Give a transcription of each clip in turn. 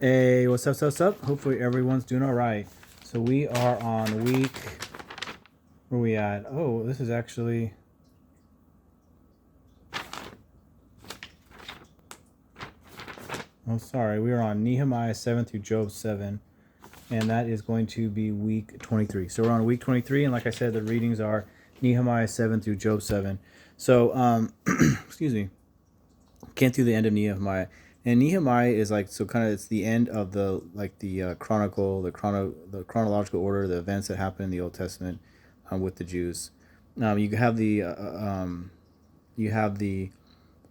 Hey, what's up? Hopefully everyone's doing all right. So we are on week. Where are we at? Oh, this is actually. Oh, sorry. We are on Nehemiah 7 through Job 7, and that is going to be week 23. So we're on week 23, and like I said, the readings are Nehemiah 7 through Job 7. So, excuse me. Came through the end of Nehemiah, and Nehemiah is like so kind of it's the end of the chronicle, the chronological order, the events that happen in the Old Testament with the Jews. You have the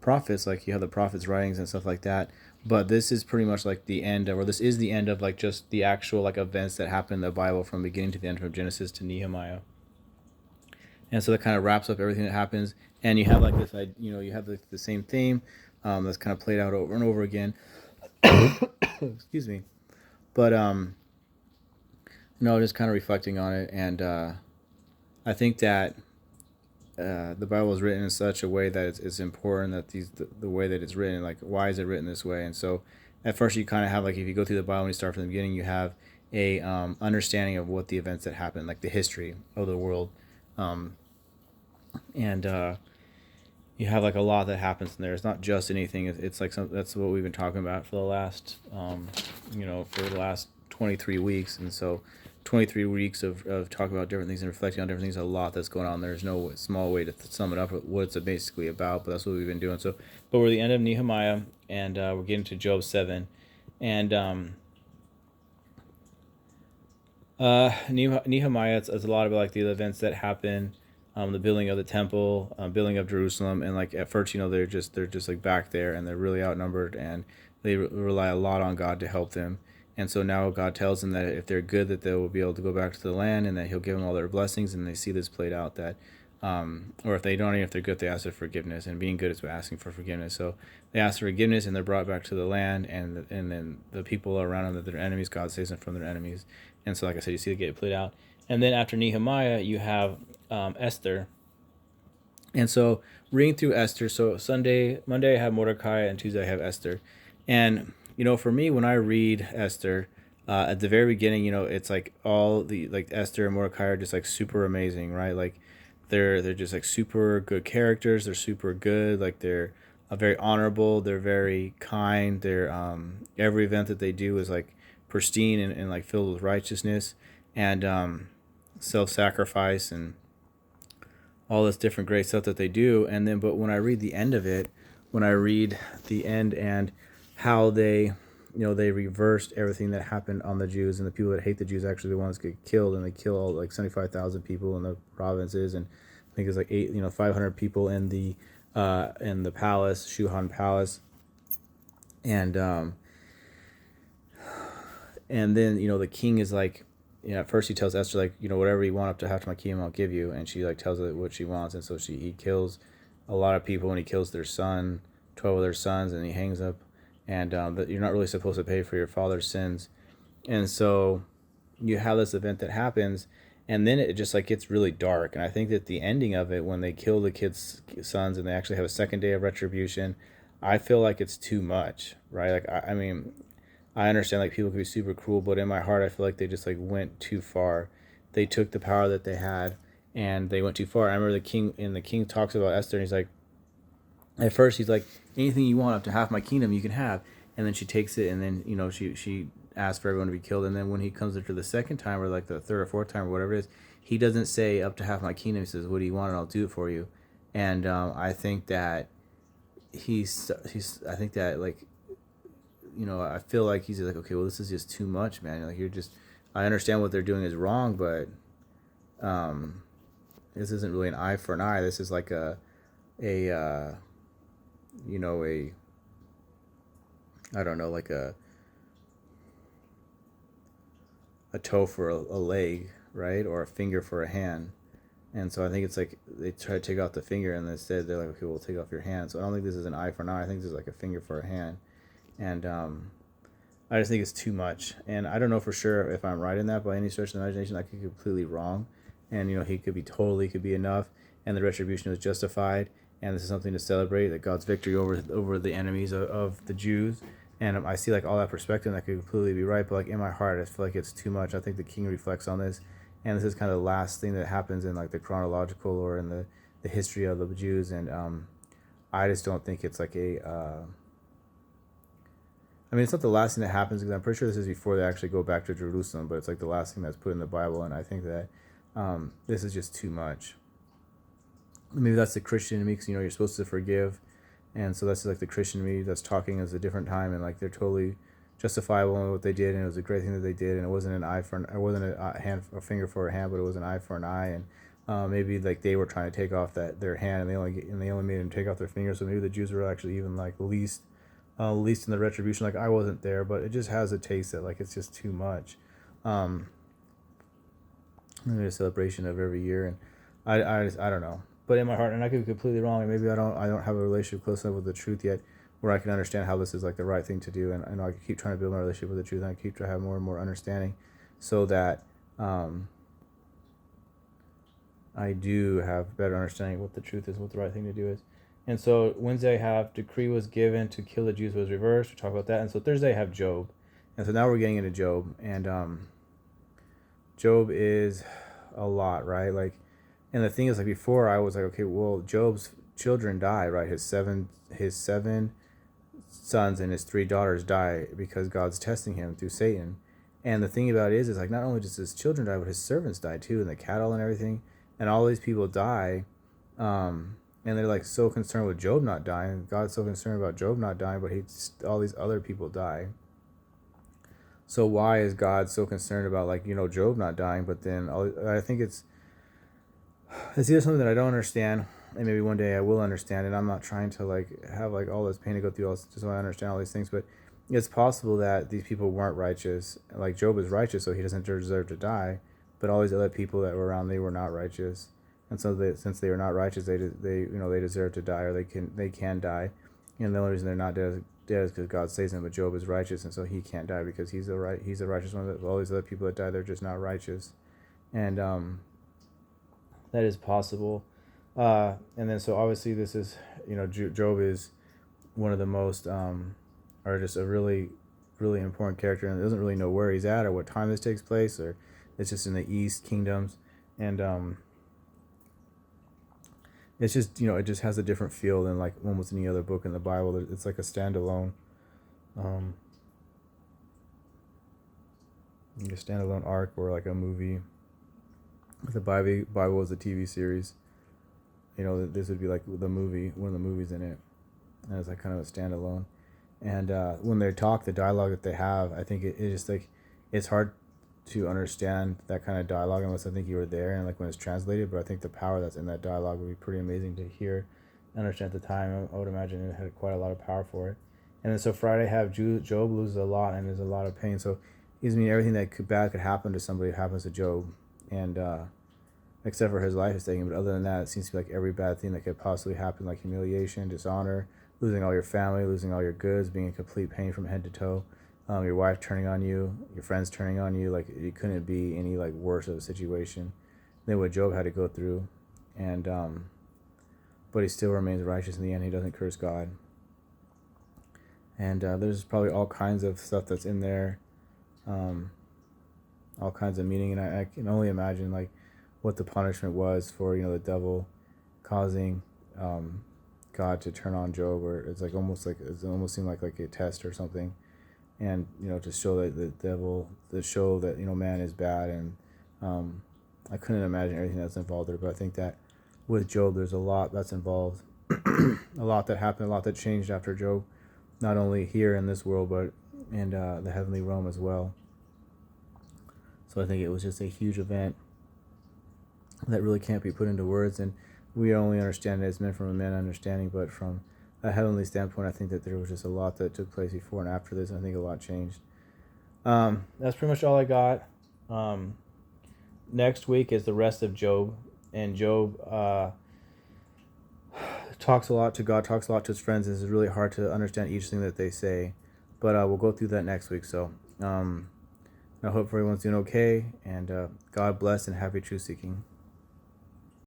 prophets, like you have the prophets' writings and stuff like that. But this is pretty much like the end, or this is the end of like just the actual like events that happen in the Bible from beginning to the end, from Genesis to Nehemiah. And so that kind of wraps up everything that happens. And you have like this, you have the same theme that's kind of played out over and over again. Excuse me. But just kind of reflecting on it, and I think that the Bible is written in such a way that it's important that the way that it's written, like why is it written this way? And so at first you kind of have like, if you go through the Bible and you start from the beginning, you have a understanding of what the events that happened, like the history of the world, and you have like a lot that happens in there. It's not just anything. It's like that's what we've been talking about for the last, for the last 23 weeks. And so 23 weeks of talking about different things and reflecting on different things. A lot that's going on. There's no small way to sum it up what it's basically about, but that's what we've been doing. So, but we're at the end of Nehemiah, and we're getting to Job 7. And Nehemiah, it's a lot about like the events that happen, the building of the temple, building of Jerusalem, and like at first, they're just like back there, and they're really outnumbered, and they rely a lot on God to help them. And so now God tells them that if they're good, that they will be able to go back to the land, and that He'll give them all their blessings. And they see this played out that, or if they don't, even if they're good, they ask for forgiveness, and being good is asking for forgiveness. So they ask for forgiveness, and they're brought back to the land, and then the people around them that they're enemies, God saves them from their enemies. And so, like I said, you see it get played out. And then after Nehemiah, you have Esther. And so reading through Esther, so Monday I have Mordecai, and Tuesday I have Esther. And for me, when I read Esther, at the very beginning, it's like all the like Esther and Mordecai are just like super amazing, right? Like they're just like super good characters. They're super good. Like they're very honorable. They're very kind. They're every event that they do is like pristine and like filled with righteousness and self-sacrifice and all this different great stuff that they do. And then, but when I read the end of it, when I read the end and how they reversed everything that happened on the Jews, and the people that hate the Jews actually the ones get killed, and they kill all like 75,000 people in the provinces, and I think it's like 500 people in the palace, Shuhan Palace, and then the king is like, at first he tells Esther like, whatever you want up to half my kingdom I'll give you, and she like tells it what she wants, and so he kills a lot of people, and he kills their son, 12 of their sons, and he hangs up, and that you're not really supposed to pay for your father's sins. And so you have this event that happens, and then it just like gets really dark. And I think that the ending of it, when they kill the kids' sons and they actually have a second day of retribution, I feel like it's too much, right? Like I mean, I understand like people can be super cruel, but in my heart, I feel like they just like went too far. They took the power that they had, and they went too far. I remember the king talks about Esther, and he's like, at first he's like, anything you want up to half my kingdom you can have, and then she takes it, and then she asks for everyone to be killed, and then when he comes to the second time, or like the third or fourth time or whatever it is, he doesn't say up to half my kingdom. He says, what do you want, and I'll do it for you. And I think that I think that like, I feel like he's like, okay, well, this is just too much, man. Like I understand what they're doing is wrong, but this isn't really an eye for an eye. This is like a I don't know, like a toe for a leg, right? Or a finger for a hand. And so I think it's like they try to take off the finger, and instead they're like, okay, we'll take off your hand. So I don't think this is an eye for an eye. I think this is like a finger for a hand. And I just think it's too much. And I don't know for sure if I'm right in that by any stretch of the imagination. I could be completely wrong. And, he could be enough, and the retribution was justified. And this is something to celebrate, that God's victory over the enemies of the Jews. And I see like all that perspective, and that could completely be right, but like in my heart I feel like it's too much. I think the king reflects on this, and this is kind of the last thing that happens in like the chronological or in the history of the Jews. And I just don't think it's like I mean, it's not the last thing that happens, because I'm pretty sure this is before they actually go back to Jerusalem, but it's like the last thing that's put in the Bible. And I think that this is just too much. Maybe that's the Christian in me, because you're supposed to forgive, and so that's like the Christian in me that's talking as a different time, and like they're totally justifiable in what they did, and it was a great thing that they did, and it wasn't it wasn't a finger for a hand, but it was an eye for an eye. And maybe like they were trying to take off their hand, and they only made them take off their finger. So maybe the Jews were actually even like least in the retribution. Like I wasn't there, but it just has a taste that like it's just too much. Maybe a celebration of every year, and I don't know. But in my heart, and I could be completely wrong, and maybe I don't have a relationship close enough with the truth yet, where I can understand how this is like the right thing to do, and I know I can keep trying to build my relationship with the truth, and I keep trying to have more and more understanding, so that I do have better understanding of what the truth is, what the right thing to do is. And so Wednesday I have decree was given to kill the Jews was reversed. We talk about that. And so Thursday I have Job, and so now we're getting into Job, and Job is a lot, right? Like, and the thing is, like before I was like, okay, well, Job's children die, right? His seven sons and his 3 daughters die because God's testing him through Satan. And the thing about it is like not only does his children die, but his servants die too, and the cattle and everything, and all these people die. And they're like so concerned with Job not dying. God's so concerned about Job not dying, but all these other people die. So why is God so concerned about like Job not dying? But then I think it's either something that I don't understand, and maybe one day I will understand. And I'm not trying to like have like all this pain to go through, all this, just so I understand all these things. But it's possible that these people weren't righteous. Like Job is righteous, so he doesn't deserve to die. But all these other people that were around, they were not righteous. And so since they were not righteous, they deserve to die, or they can die. And the only reason they're not dead is because God saves them. But Job is righteous, and so he can't die because he's the righteous one. All these other people that die, they're just not righteous, and that is possible. And then so obviously this is Job is one of the most or just a really really important character, and doesn't really know where he's at or what time this takes place, or it's just in the East Kingdoms, and it's just it just has a different feel than like almost any other book in the Bible. It's like a standalone, arc, or like a movie. If the Bible was a TV series, this would be like the movie, one of the movies in it, and it's like kind of a standalone. And when they talk, the dialogue that they have, I think it just like it's hard to understand that kind of dialogue unless I think you were there and like when it's translated. But I think the power that's in that dialogue would be pretty amazing to hear and understand at the time. I would imagine it had quite a lot of power for it. And then so Friday have Job loses a lot and there's a lot of pain. So it means everything that bad could happen to somebody happens to Job, and except for his life is taken. But other than that, it seems to be like every bad thing that could possibly happen, like humiliation, dishonor, losing all your family, losing all your goods, being in complete pain from head to toe. Your wife turning on you, your friends turning on you, like it couldn't be any like worse of a situation than what Job had to go through, and but he still remains righteous in the end. He doesn't curse God, and there's probably all kinds of stuff that's in there, all kinds of meaning, and I can only imagine like what the punishment was for the devil causing God to turn on Job, or it's almost seemed like a test or something. And to show that the devil, to show that man is bad, and I couldn't imagine everything that's involved there. But I think that with Job, there's a lot that's involved, a lot that happened, a lot that changed after Job, not only here in this world, but in the heavenly realm as well. So I think it was just a huge event that really can't be put into words, and we only understand it as meant from a man understanding, but from a heavenly standpoint, I think that there was just a lot that took place before and after this, and I think a lot changed. That's pretty much all I got. Next week is the rest of Job, and Job talks a lot to God, talks a lot to his friends, and it's really hard to understand each thing that they say, but we'll go through that next week. So I hope everyone's doing okay, and God bless and happy truth seeking.